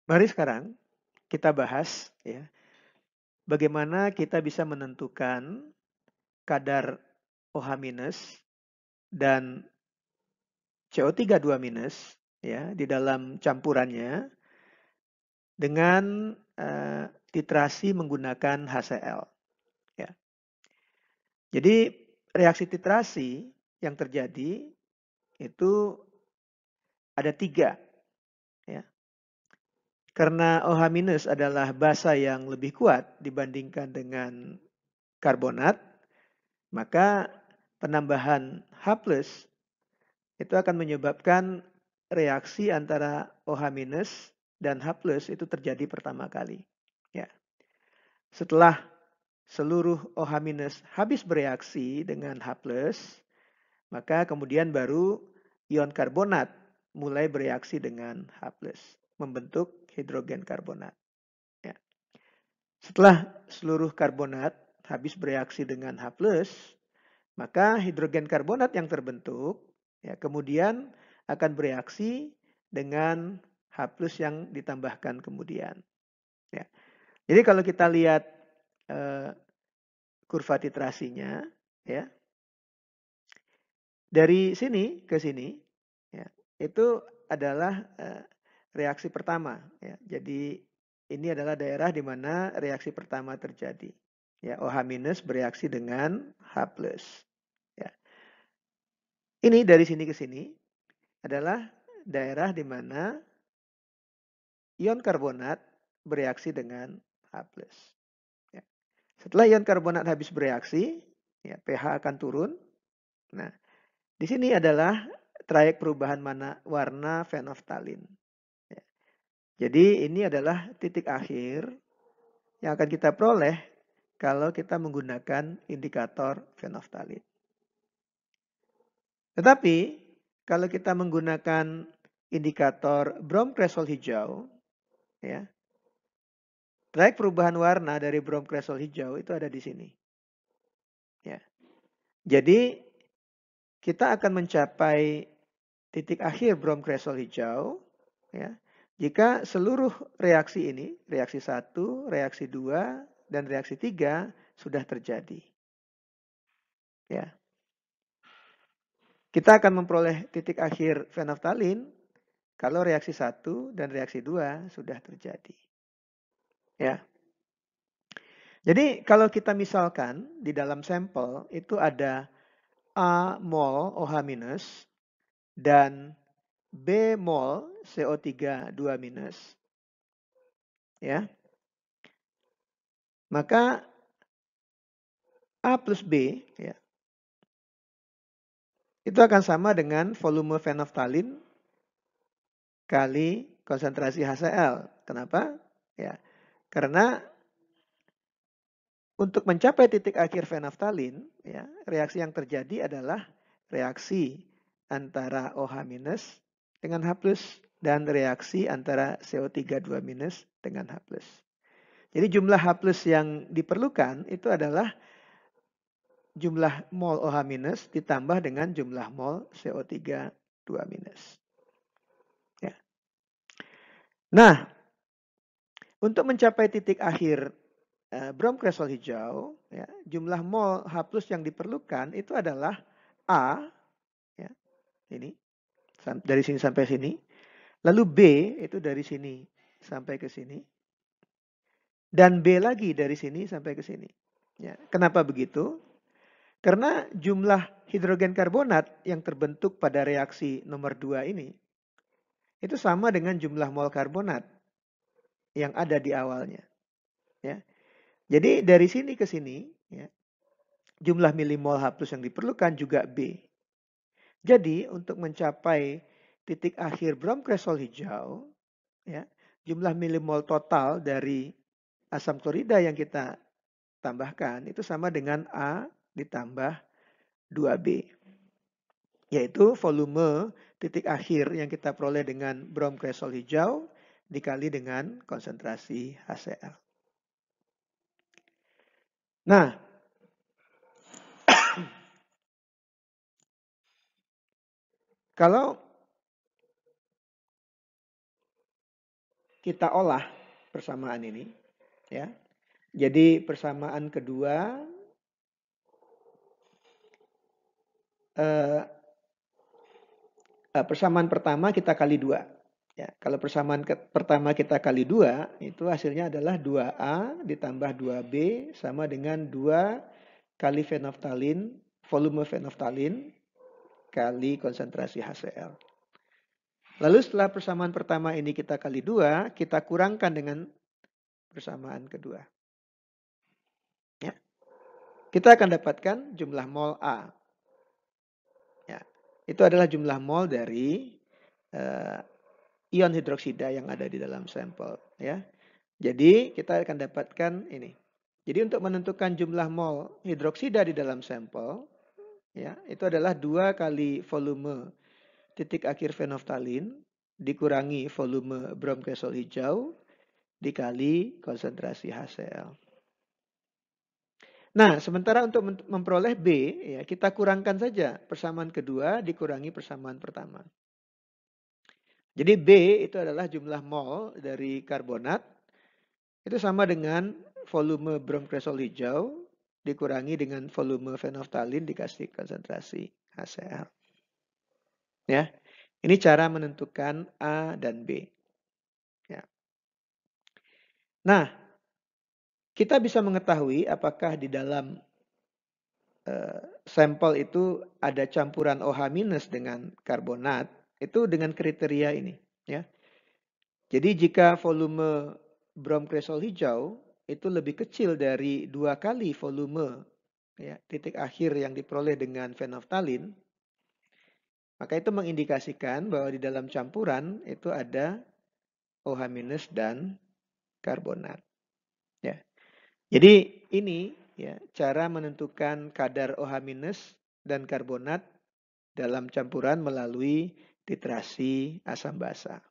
Mari sekarang kita bahas ya, bagaimana kita bisa menentukan kadar OH- dan CO3 2- ya di dalam campurannya dengan titrasi menggunakan HCl ya. Jadi reaksi titrasi yang terjadi itu ada 3 ya. Karena OH- adalah basa yang lebih kuat dibandingkan dengan karbonat, maka penambahan H+ itu akan menyebabkan reaksi antara OH- dan H+ itu terjadi pertama kali. Ya. Setelah seluruh OH- habis bereaksi dengan H+, maka kemudian baru ion karbonat mulai bereaksi dengan H+, membentuk hidrogen karbonat. Ya. Setelah seluruh karbonat habis bereaksi dengan H+, maka hidrogen karbonat yang terbentuk ya kemudian akan bereaksi dengan H+ yang ditambahkan kemudian. Ya. Jadi kalau kita lihat eh, kurva titrasinya ya, dari sini ke sini ya, itu adalah reaksi pertama ya. Jadi ini adalah daerah di mana reaksi pertama terjadi. Ya, OH- bereaksi dengan H+. Ya. Ini dari sini ke sini adalah daerah di mana ion karbonat bereaksi dengan H+. Ya. Setelah ion karbonat habis bereaksi, ya, pH akan turun. Nah, di sini adalah trayek perubahan warna fenolftalin. Ya. Jadi ini adalah titik akhir yang akan kita peroleh kalau kita menggunakan indikator fenolftalin. Tetapi kalau kita menggunakan indikator bromkresol hijau, ya, trayek perubahan warna dari bromkresol hijau itu ada di sini. Ya. Jadi kita akan mencapai titik akhir bromkresol hijau ya, jika seluruh reaksi ini, reaksi 1, reaksi 2, dan reaksi 3 sudah terjadi. Ya. Kita akan memperoleh titik akhir fenolftalin kalau reaksi 1 dan reaksi 2 sudah terjadi. Ya. Jadi kalau kita misalkan di dalam sampel itu ada A mol OH- dan B mol CO3 2-, ya. Maka A plus B ya, itu akan sama dengan volume fenolftalin kali konsentrasi HCl. Kenapa? Ya, karena untuk mencapai titik akhir fenolftalin, ya, reaksi yang terjadi adalah reaksi antara OH- dengan H+ dan reaksi antara CO3 2- dengan H+. Jadi jumlah H+ yang diperlukan itu adalah jumlah mol OH- ditambah dengan jumlah mol CO3 2-. Ya. Nah, untuk mencapai titik akhir bromkresol hijau, ya, jumlah mol H+ yang diperlukan itu adalah A, ya, ini dari sini sampai sini, lalu B itu dari sini sampai ke sini, dan B lagi dari sini sampai ke sini. Ya, kenapa begitu? Karena jumlah hidrogen karbonat yang terbentuk pada reaksi nomor 2 ini itu sama dengan jumlah mol karbonat yang ada di awalnya. Ya. Jadi dari sini ke sini, ya, jumlah milimol H+ yang diperlukan juga B. Jadi untuk mencapai titik akhir bromkresol hijau, ya, jumlah milimol total dari asam klorida yang kita tambahkan itu sama dengan A ditambah 2B. Yaitu volume titik akhir yang kita peroleh dengan bromkresol hijau dikali dengan konsentrasi HCl. Nah, kalau kita olah persamaan ini, ya. Jadi persamaan kedua persamaan pertama kita kali 2. Ya, kalau persamaan pertama kita kali 2, itu hasilnya adalah 2A ditambah 2B sama dengan 2 kali fenolftalin, volume fenolftalin kali konsentrasi HCl. Lalu setelah persamaan pertama ini kita kali 2, kita kurangkan dengan persamaan kedua. Ya. Kita akan dapatkan jumlah mol A. Ya. Itu adalah jumlah mol dari ion hidroksida yang ada di dalam sampel, ya. Jadi kita akan dapatkan ini. Jadi untuk menentukan jumlah mol hidroksida di dalam sampel, ya, itu adalah 2 kali volume titik akhir fenolftalin dikurangi volume bromkresol hijau dikali konsentrasi HCl. Nah, sementara untuk memperoleh B, ya, kita kurangkan saja persamaan kedua dikurangi persamaan pertama. Jadi B itu adalah jumlah mol dari karbonat. Itu sama dengan volume bromkresol hijau dikurangi dengan volume fenolftalin dikasih konsentrasi HCl. Ya. Ini cara menentukan A dan B. Ya. Nah, kita bisa mengetahui apakah di dalam sampel itu ada campuran OH- dengan karbonat itu dengan kriteria ini, ya. Jadi jika volume bromkresol hijau itu lebih kecil dari 2 kali volume, ya, titik akhir yang diperoleh dengan fenolftalin, maka itu mengindikasikan bahwa di dalam campuran itu ada OH- dan karbonat. Ya. Jadi ini, ya, cara menentukan kadar OH- dan karbonat dalam campuran melalui titrasi asam basa.